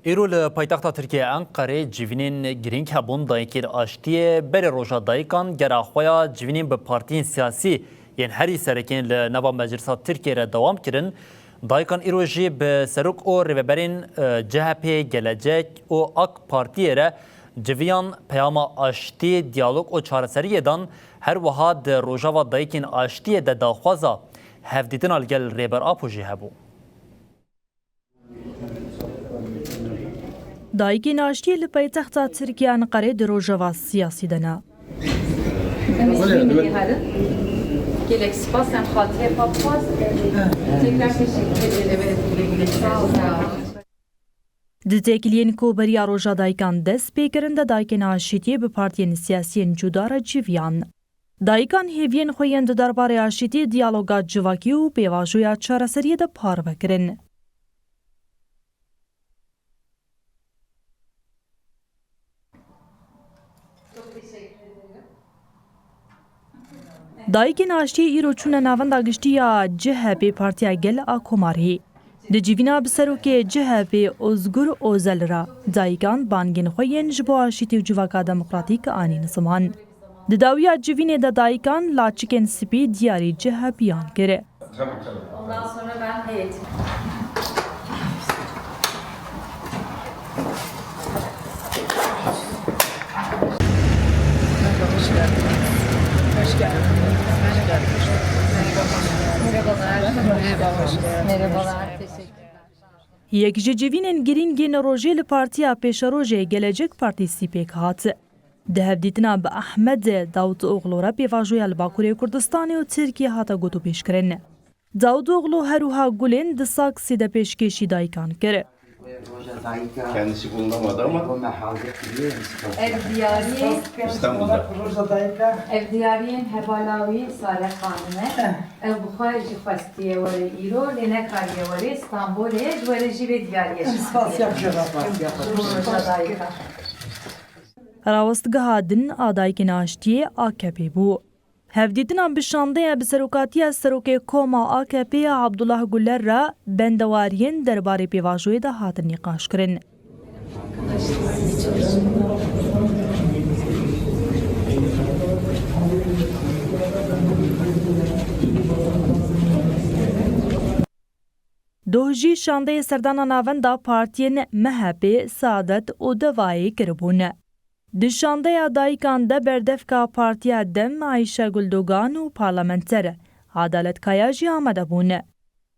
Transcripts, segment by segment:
ایرو لپایتخت ترکیه انقره جوینین گرینگ هبون دایکیر آشتیه بر روژا دایکان گراخویا جوینین به پارتین سیاسی یعنی هری سرکین لنوا مجلسات ترکیه را دوام کرن دایکان ایرو جی به سروک او ریوبرین جهپ گلجک او اک پارتیه را جویان پیاما آشتی دیالوگ و چارسریه دان هر وحاد روژا و دایکین آشتیه ده داخوازا هفدیدن الگل ریبر آپوژی هبو. دایکی ناشتی لپایتخت ترکیه انقره در روژاوا سیاسی دنا. Gelek spasem xatir papaz tekrar teşekkür ederim. دتکلین کو بریا روژا دایکان دست پیکرن ده دایکن آشتی به پارتین سیاسی جدار جویان. دایکان هیوین خویند درباره آشتی دیالوگات جواکی و پیواجویا چارسری ده پار بکرن. دایکن آشتی ایرو چون ناوند آگشتی یا جهب پارتیا گل آکوماری. دجیوینا بسروک جهب ازگر اوزل را دایکان بانگین خوین جبو آشتی و جواکا دموکراتیک آنی نظمان. دداویا جوینه دا دایکان لاچکن سپی دیاری جهبیان کره. Ondan sonra ben heyetim. Merhabalar. Teşekkürler. یک جوینن گرینگین روژه لپارتیا پیش روژه گلجک پارتیسی پیک هات. دهب دیتنا به احمد داود اوغلو را پیواجوی الباکوری کردستانی و ترکیه هاتا گوتو پیش کرن. داود اوغلو هروها گلین دساک سیده پیشکشی دایکان کره. Kendisi bulunamadı ama İstanbul'da. Ev diyariyen hebalavi Salih Hanım'e ev Bukhari jifestiye veri İro lene kariye veri İstanbul'e duvere jive diyariye راوستگاه دن آدایکن آشتی آکپی بو. هفدیدنا بشانده بسروکاتی سروک کوما آکپی عبدالله گلر را بندوارین درباره پیواجوی ده هات نقاش کرن. دوهجی شانده سردان ناوندا پارتین مهب سعادت و دوایی کربونه. دشانده دایکان ده بردفکا پارتیا دم عایشه گلدوگان و پارلمنتر عدالت کایاجی آمده بونه.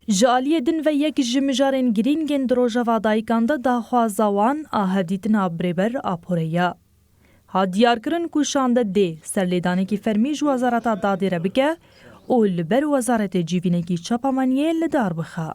جالی دن و یک جمجارن گرینگن دروژه و دایکان ده داخوازوان آهدیتن آبریبر آپوریا. ها دیار کرن کشانده ده سرلیدانه کی فرمیج وزارت دادی ربکه و لبر وزارت جیوینه کی چاپامانیه لدار بخوا.